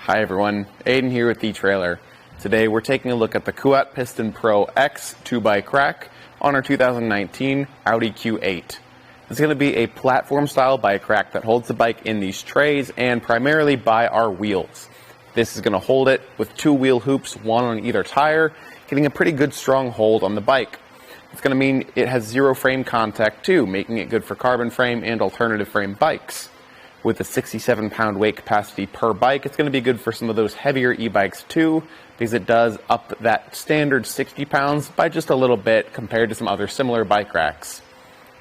Hi everyone, Aidan here with etrailer. Today we're taking a look at the Kuat Piston Pro X 2-bike rack on our 2019 Audi Q8. It's going to be a platform style bike rack that holds the bike in these trays and primarily by our wheels. This is going to hold it with two wheel hoops, one on either tire, getting a pretty good strong hold on the bike. It's going to mean it has zero frame contact too, making it good for carbon frame and alternative frame bikes. With a 67-pound weight capacity per bike, it's going to be good for some of those heavier e-bikes too, because it does up that standard 60 pounds by just a little bit compared to some other similar bike racks.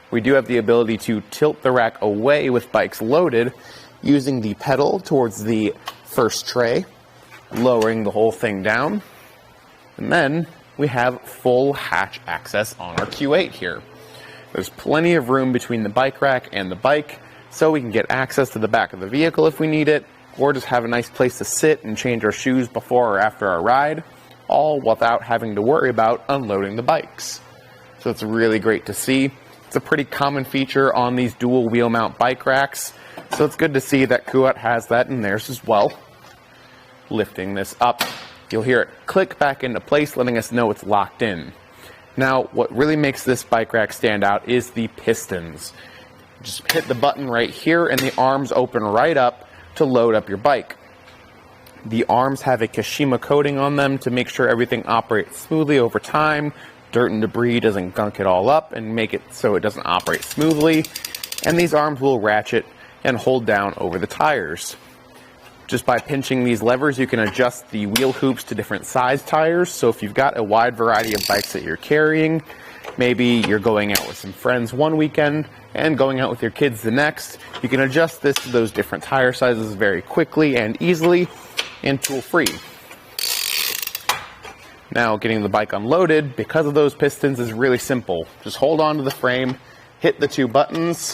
We do have the ability to tilt the rack away with bikes loaded using the pedal towards the first tray, lowering the whole thing down. And then we have full hatch access on our Q8 here. There's plenty of room between the bike rack and the bike, so we can get access to the back of the vehicle if we need it, or just have a nice place to sit and change our shoes before or after our ride, all without having to worry about unloading the bikes. So it's really great to see. It's a pretty common feature on these dual wheel mount bike racks, so it's good to see that Kuat has that in theirs as well. Lifting this up, you'll hear it click back into place, letting us know it's locked in. Now, what really makes this bike rack stand out is the pistons. Just hit the button right here and the arms open right up to load up your bike. The arms have a Kashima coating on them to make sure everything operates smoothly over time. Dirt and debris doesn't gunk it all up and make it so it doesn't operate smoothly. And these arms will ratchet and hold down over the tires. Just by pinching these levers, you can adjust the wheel hoops to different size tires. So if you've got a wide variety of bikes that you're carrying, maybe you're going out with some friends one weekend and going out with your kids the next, you can adjust this to those different tire sizes very quickly and easily and tool-free. Now, getting the bike unloaded because of those pistons is really simple. Just hold on to the frame, hit the two buttons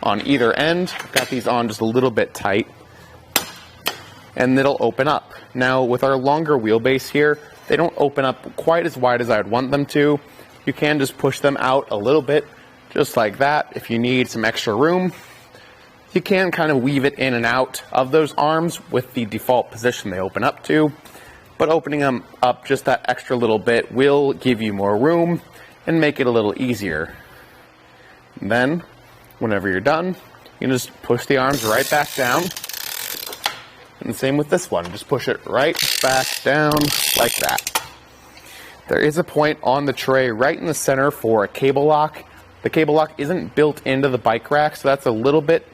on either end. Got these on just a little bit tight, and it'll open up. Now, with our longer wheelbase here, they don't open up quite as wide as I'd want them to. You can just push them out a little bit, just like that. If you need some extra room, you can kind of weave it in and out of those arms with the default position they open up to. But opening them up just that extra little bit will give you more room and make it a little easier. And then, whenever you're done, you can just push the arms right back down. And the same with this one, just push it right back down like that. There is a point on the tray right in the center for a cable lock. The cable lock isn't built into the bike rack, so that's a little bit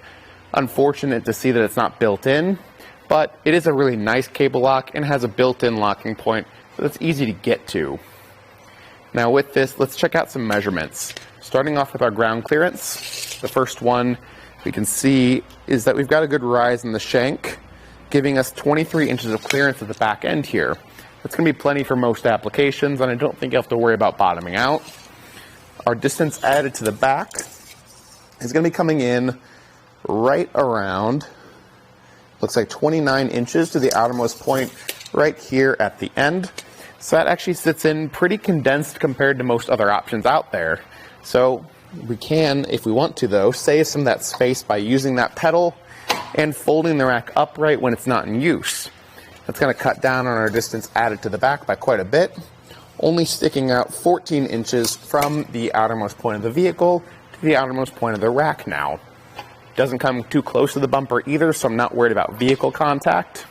unfortunate to see that it's not built in, but it is a really nice cable lock and has a built-in locking point, so that's easy to get to. Now with this, let's check out some measurements. Starting off with our ground clearance, the first one we can see is that we've got a good rise in the shank, giving us 23 inches of clearance at the back end here. That's going to be plenty for most applications, and I don't think you have to worry about bottoming out. Our distance added to the back is going to be coming in right around, looks like 29 inches to the outermost point right here at the end. So that actually sits in pretty condensed compared to most other options out there. So we can, if we want to though, save some of that space by using that pedal and folding the rack upright when it's not in use. That's going to cut down on our distance added to the back by quite a bit, only sticking out 14 inches from the outermost point of the vehicle to the outermost point of the rack now. Doesn't come too close to the bumper either, so I'm not worried about vehicle contact.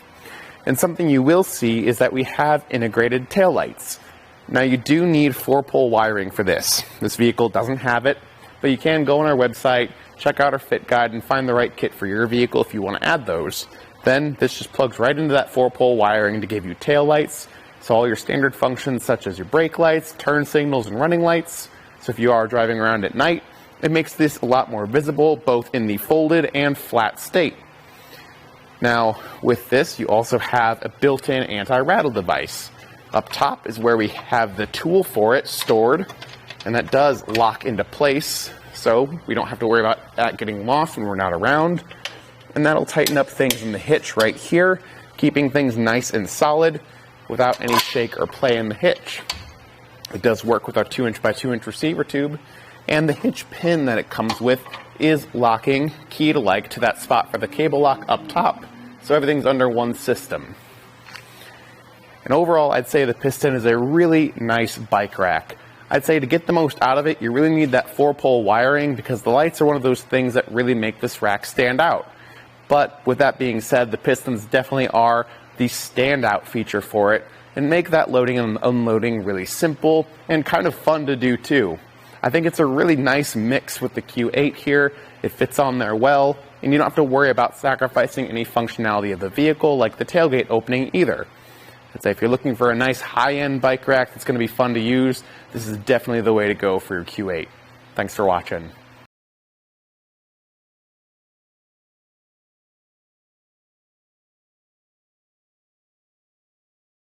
And something you will see is that we have integrated taillights. Now you do need 4-pole wiring for this. This vehicle doesn't have it, but you can go on our website, check out our fit guide, and find the right kit for your vehicle if you want to add those. Then this just plugs right into that 4-pole wiring to give you taillights. So all your standard functions such as your brake lights, turn signals, and running lights. So if you are driving around at night, it makes this a lot more visible both in the folded and flat state. Now with this, you also have a built-in anti-rattle device. Up top is where we have the tool for it stored, and that does lock into place, so we don't have to worry about that getting lost when we're not around. And that'll tighten up things in the hitch right here, keeping things nice and solid without any shake or play in the hitch. It does work with our 2" by 2" receiver tube, and the hitch pin that it comes with is locking key-to-like to that spot for the cable lock up top. so everything's under one system. And overall, I'd say the Piston is a really nice bike rack. I'd say to get the most out of it, you really need that 4-pole wiring, because the lights are one of those things that really make this rack stand out. But with that being said, the pistons definitely are the standout feature for it, and make that loading and unloading really simple and kind of fun to do too. I think it's a really nice mix with the Q8 here. It fits on there well, and you don't have to worry about sacrificing any functionality of the vehicle like the tailgate opening either. I'd say if you're looking for a nice high-end bike rack that's going to be fun to use, this is definitely the way to go for your Q8. Thanks for watching.